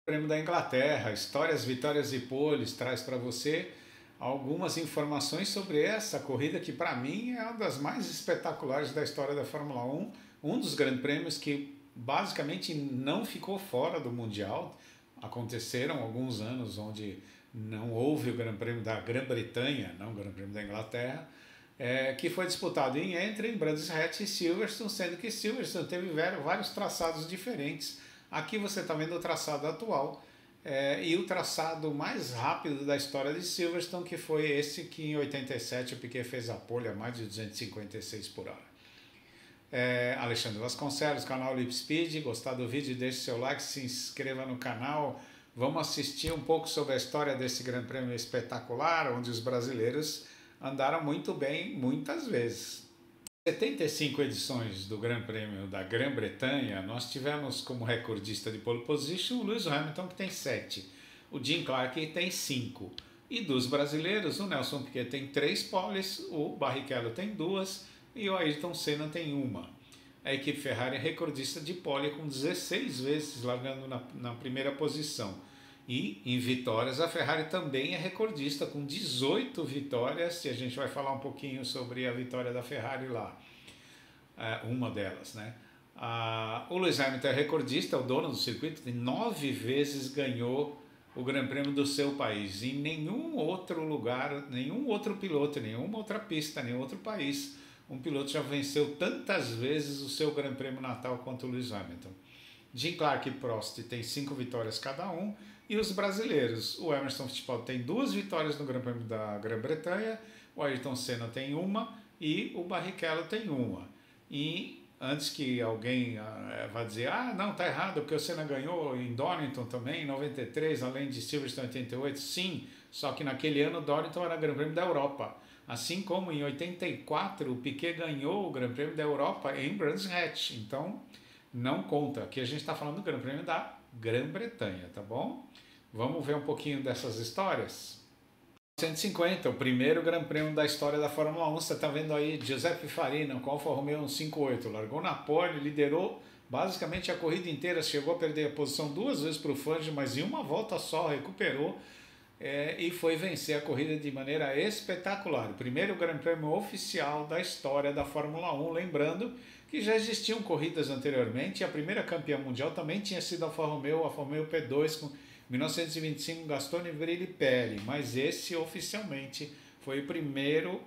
Prêmio da Inglaterra, histórias, vitórias e poles, traz para você algumas informações sobre essa corrida que para mim é uma das mais espetaculares da história da Fórmula 1, um dos grandes prêmios que basicamente não ficou fora do Mundial. Aconteceram alguns anos onde não houve o Grande Prêmio da Grã-Bretanha, não o Grande Prêmio da Inglaterra, que foi disputado entre Brands Hatch e Silverstone, sendo que Silverstone teve vários traçados diferentes. Aqui você está vendo o traçado atual e o traçado mais rápido da história de Silverstone, que foi esse que em 87 o Piquet fez a pole a mais de 256 por hora. Alexandre Vasconcelos, canal Lip Speed. Gostar do vídeo, deixe seu like, se inscreva no canal. Vamos assistir um pouco sobre a história desse Grande Prêmio espetacular, onde os brasileiros andaram muito bem muitas vezes. 75 edições do Grande Prêmio da Grã-Bretanha, nós tivemos como recordista de pole position o Lewis Hamilton, que tem 7, o Jim Clark tem 5, e dos brasileiros o Nelson Piquet tem 3 poles, o Barrichello tem 2 e o Ayrton Senna tem 1. A equipe Ferrari é recordista de pole com 16 vezes largando na primeira posição. E em vitórias a Ferrari também é recordista com 18 vitórias, e a gente vai falar um pouquinho sobre a vitória da Ferrari lá, uma delas, né? O Lewis Hamilton é recordista, é o dono do circuito, 9 vezes ganhou o Grande Prêmio do seu país. Em nenhum outro lugar, nenhum outro piloto, nenhuma outra pista, nenhum outro país, um piloto já venceu tantas vezes o seu Grande Prêmio natal quanto o Lewis Hamilton. Jim Clark e Prost tem 5 vitórias cada um. E os brasileiros, o Emerson Fittipaldi tem 2 vitórias no Grande Prêmio da Grã-Bretanha, o Ayrton Senna tem 1 e o Barrichello tem 1. E antes que alguém vá dizer, não, tá errado, porque o Senna ganhou em Donington também, em 93, além de Silverstone em 88, sim, só que naquele ano Donington era o Grande Prêmio da Europa. Assim como em 84 o Piquet ganhou o Grande Prêmio da Europa em Brands Hatch, então não conta. Aqui a gente está falando do Grande Prêmio da Grã-Bretanha, tá bom? Vamos ver um pouquinho dessas histórias? 150, o primeiro Grande Prêmio da história da Fórmula 1, você está vendo aí Giuseppe Farina com Alfa Romeo 158, largou na pole, liderou basicamente a corrida inteira, chegou a perder a posição 2 vezes para o Fangio, mas em uma volta só recuperou e foi vencer a corrida de maneira espetacular. O primeiro Grande Prêmio oficial da história da Fórmula 1, lembrando que já existiam corridas anteriormente, e a primeira campeã mundial também tinha sido a Alfa Romeo P2 com 1925 Gastone Brilli, mas esse oficialmente foi o primeiro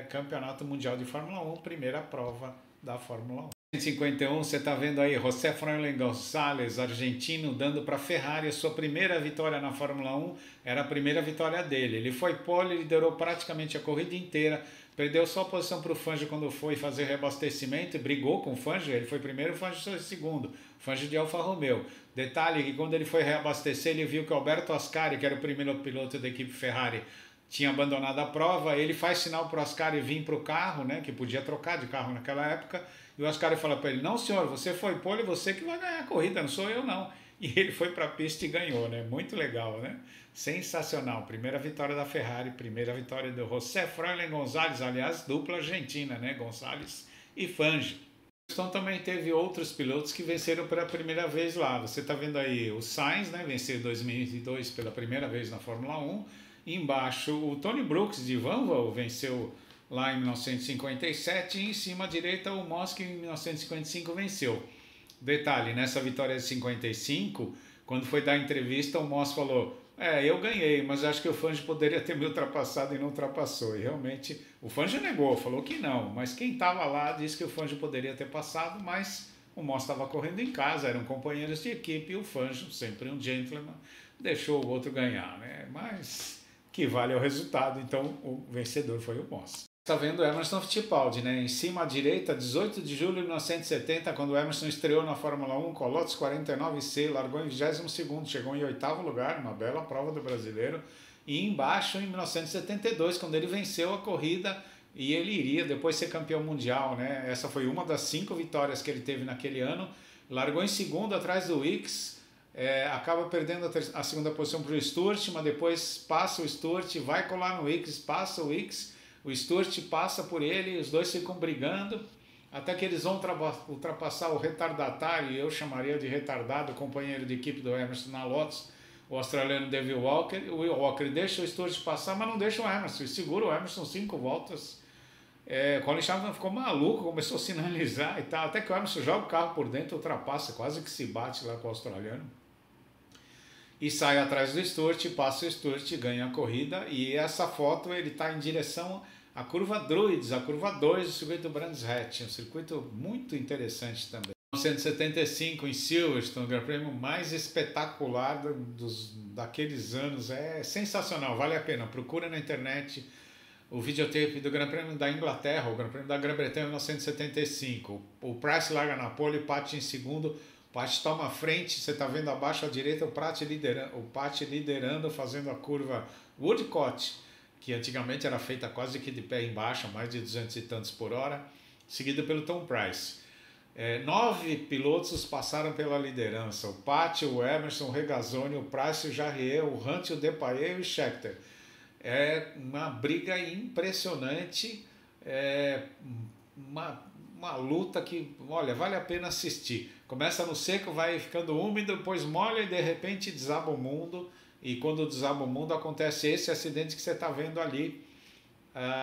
campeonato mundial de Fórmula 1, primeira prova da Fórmula 1. 151, você está vendo aí José Froilán González, argentino, dando para a Ferrari a sua primeira vitória na Fórmula 1, era a primeira vitória dele. Ele foi pole, liderou praticamente a corrida inteira, perdeu só a posição para o Fangio quando foi fazer reabastecimento e brigou com o Fangio, ele foi primeiro, o Fangio foi segundo, Fangio de Alfa Romeo. Detalhe que quando ele foi reabastecer, ele viu que Alberto Ascari, que era o primeiro piloto da equipe Ferrari, tinha abandonado a prova, ele faz sinal para o Ascari vir para o carro, né, que podia trocar de carro naquela época, e o Ascari fala para ele, não senhor, você foi pole, você que vai ganhar a corrida, não sou eu não. E ele foi para a pista e ganhou, né? Muito legal, né? Sensacional. Primeira vitória da Ferrari, primeira vitória do José Froilán González, aliás, dupla argentina, né? González e Fangio. Então também teve outros pilotos que venceram pela primeira vez lá. Você está vendo aí o Sainz, né? Venceu em 2002 pela primeira vez na Fórmula 1. E embaixo o Tony Brooks de Vanwall venceu lá em 1957 e em cima à direita o Mosca em 1955 venceu. Detalhe, nessa vitória de 55, quando foi dar a entrevista, o Moss falou, eu ganhei, mas acho que o Fangio poderia ter me ultrapassado e não ultrapassou. E realmente o Fangio negou, falou que não, mas quem estava lá disse que o Fangio poderia ter passado, mas o Moss estava correndo em casa, eram companheiros de equipe e o Fangio, sempre um gentleman, deixou o outro ganhar, né? Mas que vale o resultado, então o vencedor foi o Moss. Está vendo o Emerson Fittipaldi, né? Em cima à direita, 18 de julho de 1970, quando o Emerson estreou na Fórmula 1, com Lotus 49C, largou em 22º, chegou em 8º lugar, uma bela prova do brasileiro. E embaixo, em 1972, quando ele venceu a corrida e ele iria depois ser campeão mundial, né? Essa foi uma das 5 vitórias que ele teve naquele ano. Largou em segundo, atrás do Ickx, acaba perdendo a segunda posição para o Stewart, mas depois passa o Stewart, vai colar no Ickx, passa o Ickx, o Stewart passa por ele, os dois ficam brigando até que eles vão ultrapassar o retardatário, e eu chamaria de retardado, o companheiro de equipe do Emerson na Lotus, o australiano David Walker. O Walker deixa o Stewart passar, mas não deixa o Emerson, e segura o Emerson 5 voltas. Colin Chapman ficou maluco, começou a sinalizar e tal, até que o Emerson joga o carro por dentro, ultrapassa, quase que se bate lá com o australiano. E sai atrás do Stewart, passa o Stewart, ganha a corrida, e essa foto ele está em direção à curva Druids, a curva 2 do circuito do Brands Hatch, um circuito muito interessante também. 1975 em Silverstone, o Grande Prêmio mais espetacular daqueles anos, é sensacional, vale a pena, procura na internet o videotape do Grande Prêmio da Inglaterra, o Grande Prêmio da Grã-Bretanha em 1975. O Price larga na pole, o Pat em segundo, o Pat toma a frente, você está vendo abaixo à direita o Pat liderando, fazendo a curva Woodcote, que antigamente era feita quase que de pé embaixo, a mais de 200 e tantos por hora, seguido pelo Tom Price. 9 pilotos passaram pela liderança, o Pat, o Emerson, o Regazzoni, o Price, o Jarier, o Hunt, o Depailler e o Scheckter. É uma briga impressionante, uma luta que, olha, vale a pena assistir. Começa no seco, vai ficando úmido, depois molha e de repente desaba o mundo. E quando desaba o mundo acontece esse acidente que você está vendo ali,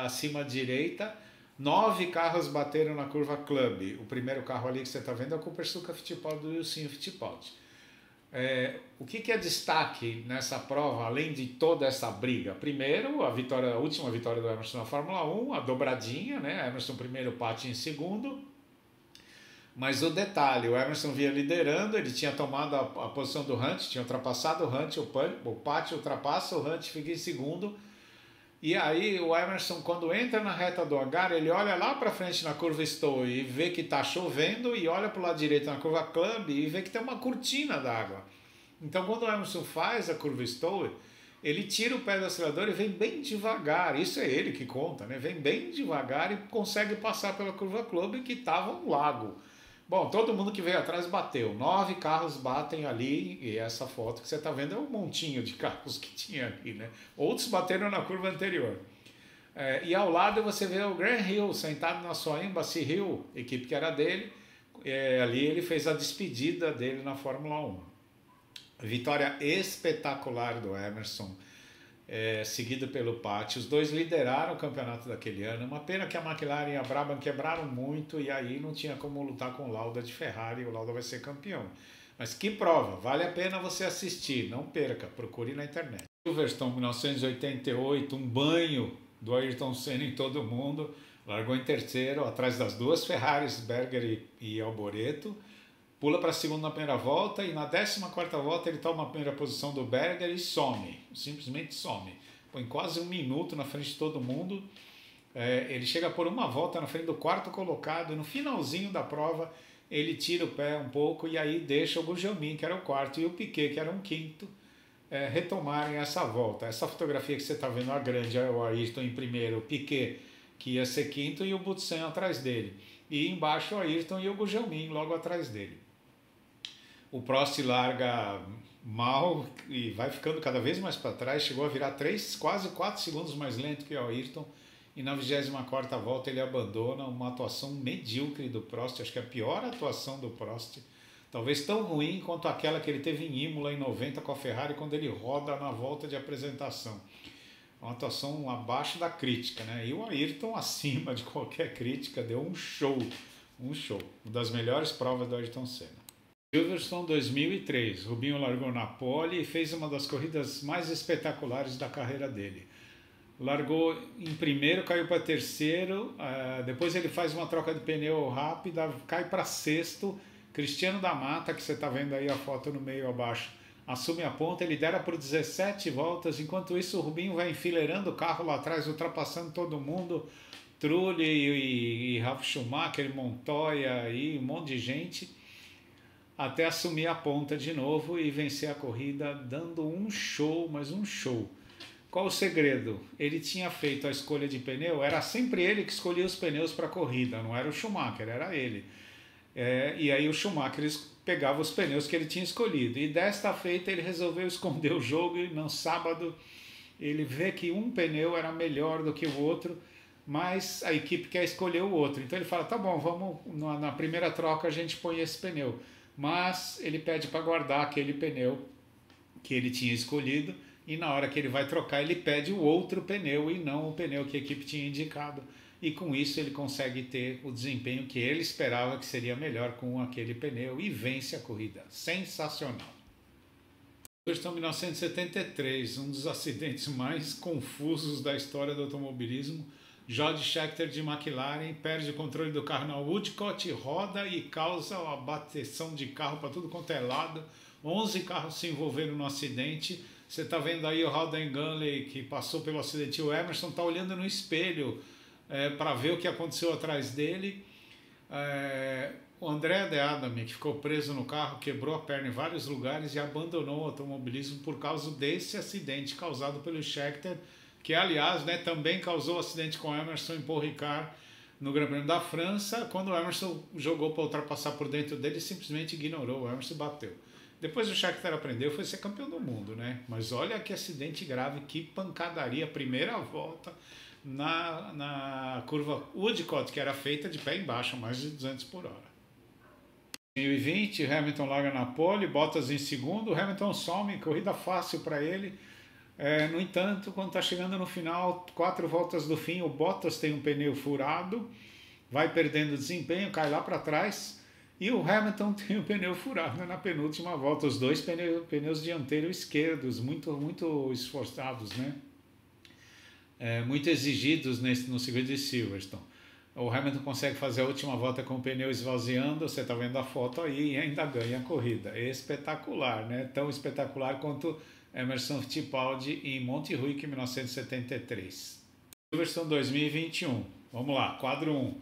acima à direita. 9 carros bateram na curva Club. O primeiro carro ali que você está vendo é o Cooper Suzuka Fittipaldi do Wilson Fittipaldi. O que é destaque nessa prova, além de toda essa briga? Primeiro, a última vitória do Emerson na Fórmula 1, a dobradinha, né? Emerson primeiro, Pat em segundo. Mas o detalhe, o Emerson vinha liderando, ele tinha tomado a posição do Hunt, tinha ultrapassado o Hunt, o Pat ultrapassa, o Hunt fica em segundo. E aí o Emerson, quando entra na reta do hangar, ele olha lá para frente na curva Stowe e vê que está chovendo, e olha para o lado direito na curva Club e vê que tem uma cortina d'água. Então quando o Emerson faz a curva Stowe, ele tira o pé do acelerador e vem bem devagar, isso é ele que conta, né? Vem bem devagar e consegue passar pela curva Club, que estava um lago. Bom, todo mundo que veio atrás bateu, 9 carros batem ali, e essa foto que você está vendo é um montinho de carros que tinha ali, né? Outros bateram na curva anterior. E ao lado você vê o Graham Hill sentado na sua Embassy Hill, equipe que era dele, ali ele fez a despedida dele na Fórmula 1. Vitória espetacular do Emerson, seguido pelo Pat. Os dois lideraram o campeonato daquele ano. Uma pena que a McLaren e a Brabham quebraram muito, e aí não tinha como lutar com o Lauda de Ferrari, e o Lauda vai ser campeão. Mas que prova, vale a pena você assistir, não perca, procure na internet. Silverstone 1988, um banho do Ayrton Senna em todo mundo, largou em terceiro, atrás das duas Ferraris, Berger e Alboreto, pula para a segunda na primeira volta, e na 14ª volta ele toma a primeira posição do Berger e some, simplesmente some. Põe quase 1 minuto na frente de todo mundo. Ele chega por uma volta na frente do quarto colocado, e no finalzinho da prova ele tira o pé um pouco, e aí deixa o Gugelmin, que era o quarto, e o Piquet, que era um quinto, retomarem essa volta. Essa fotografia que você está vendo, a grande, é o Ayrton em primeiro, o Piquet, que ia ser quinto, e o Butsen atrás dele. E embaixo o Ayrton e o Gugelmin logo atrás dele. O Prost larga mal e vai ficando cada vez mais para trás, chegou a virar quase 4 segundos mais lento que o Ayrton, e na 24ª volta ele abandona, uma atuação medíocre do Prost, acho que é a pior atuação do Prost, talvez tão ruim quanto aquela que ele teve em Imola em 90 com a Ferrari, quando ele roda na volta de apresentação. Uma atuação abaixo da crítica, né? E o Ayrton, acima de qualquer crítica, deu um show, uma das melhores provas do Ayrton Senna. Silverstone 2003, Rubinho largou na pole e fez uma das corridas mais espetaculares da carreira dele. Largou em primeiro, caiu para terceiro, depois ele faz uma troca de pneu rápida, cai para sexto. Cristiano da Mata, que você está vendo aí a foto no meio abaixo, assume a ponta, ele lidera por 17 voltas, enquanto isso o Rubinho vai enfileirando o carro lá atrás, ultrapassando todo mundo, Trulli e Ralf Schumacher, Montoya e um monte de gente, até assumir a ponta de novo e vencer a corrida, dando um show, mas um show. Qual o segredo? Ele tinha feito a escolha de pneu, era sempre ele que escolhia os pneus para a corrida, não era o Schumacher, era ele. E aí o Schumacher pegava os pneus que ele tinha escolhido. E desta feita ele resolveu esconder o jogo, e no sábado ele vê que um pneu era melhor do que o outro, mas a equipe quer escolher o outro. Então ele fala, tá bom, vamos na primeira troca a gente põe esse pneu. Mas ele pede para guardar aquele pneu que ele tinha escolhido e na hora que ele vai trocar ele pede o outro pneu e não o pneu que a equipe tinha indicado. E com isso ele consegue ter o desempenho que ele esperava que seria melhor com aquele pneu e vence a corrida. Sensacional. Silverstone 1973, um dos acidentes mais confusos da história do automobilismo. George Scheckter de McLaren perde o controle do carro na Woodcote, roda e causa a bateção de carro para tudo quanto é lado. 11 carros se envolveram no acidente. Você está vendo aí o Haldane Gunley, que passou pelo acidente. O Emerson está olhando no espelho para ver o que aconteceu atrás dele. O Andrea De Adami, que ficou preso no carro, quebrou a perna em vários lugares e abandonou o automobilismo por causa desse acidente causado pelo Scheckter, que aliás também causou acidente com o Emerson em Paul Ricard no Grande Prêmio da França, quando o Emerson jogou para ultrapassar por dentro dele, simplesmente ignorou, o Emerson bateu. Depois o Scheckter aprendeu, foi ser campeão do mundo, né? Mas olha que acidente grave, que pancadaria, primeira volta na curva Woodcote, que era feita de pé embaixo, mais de 200 por hora. 2020, Hamilton larga na pole, Bottas em segundo, Hamilton some, corrida fácil para ele. No entanto, quando está chegando no final, 4 voltas do fim, o Bottas tem um pneu furado, vai perdendo desempenho, cai lá para trás, e o Hamilton tem um pneu furado na penúltima volta, os dois pneus dianteiros esquerdos, muito esforçados, né? Muito exigidos no circuito de Silverstone. O Hamilton consegue fazer a última volta com o pneu esvaziando, você está vendo a foto aí, e ainda ganha a corrida. Espetacular, né? Tão espetacular quanto Emerson Fittipaldi em Monterrey, 1973. Silverstone 2021. Vamos lá, quadro 1.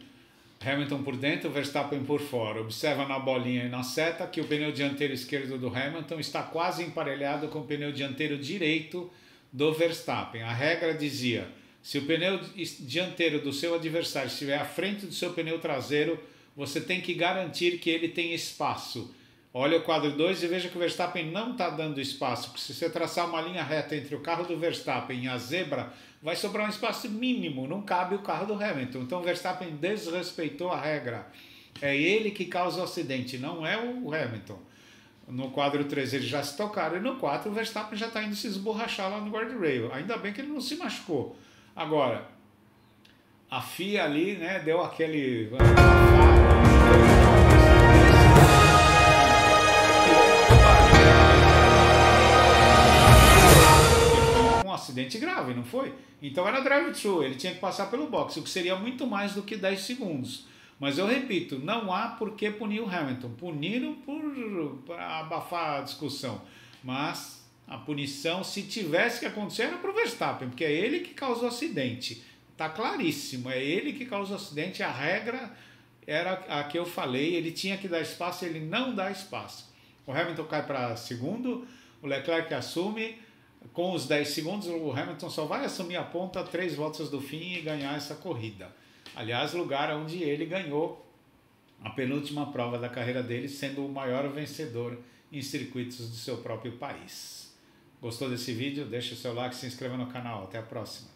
Hamilton por dentro, Verstappen por fora. Observa na bolinha e na seta que o pneu dianteiro esquerdo do Hamilton está quase emparelhado com o pneu dianteiro direito do Verstappen. A regra dizia: se o pneu dianteiro do seu adversário estiver à frente do seu pneu traseiro, você tem que garantir que ele tem espaço. Olha o quadro 2 e veja que o Verstappen não está dando espaço, porque se você traçar uma linha reta entre o carro do Verstappen e a zebra, vai sobrar um espaço mínimo, não cabe o carro do Hamilton. Então o Verstappen desrespeitou a regra. É ele que causa o acidente, não é o Hamilton. No quadro 3 eles já se tocaram, e no 4 o Verstappen já está indo se esborrachar lá no guardrail. Ainda bem que ele não se machucou. Agora, a FIA ali, né, deu aquele... um acidente grave, não foi? Então era drive-thru, ele tinha que passar pelo box, o que seria muito mais do que 10 segundos. Mas eu repito, não há por que punir o Hamilton. Puniram para abafar a discussão. Mas a punição, se tivesse que acontecer, era para o Verstappen, porque é ele que causou o acidente. Está claríssimo, é ele que causou o acidente. A regra era a que eu falei, ele tinha que dar espaço, ele não dá espaço. O Hamilton cai para segundo, o Leclerc assume. Com os 10 segundos, o Hamilton só vai assumir a ponta 3 voltas do fim e ganhar essa corrida. Aliás, lugar onde ele ganhou a penúltima prova da carreira dele, sendo o maior vencedor em circuitos do seu próprio país. Gostou desse vídeo? Deixa o seu like e se inscreva no canal. Até a próxima.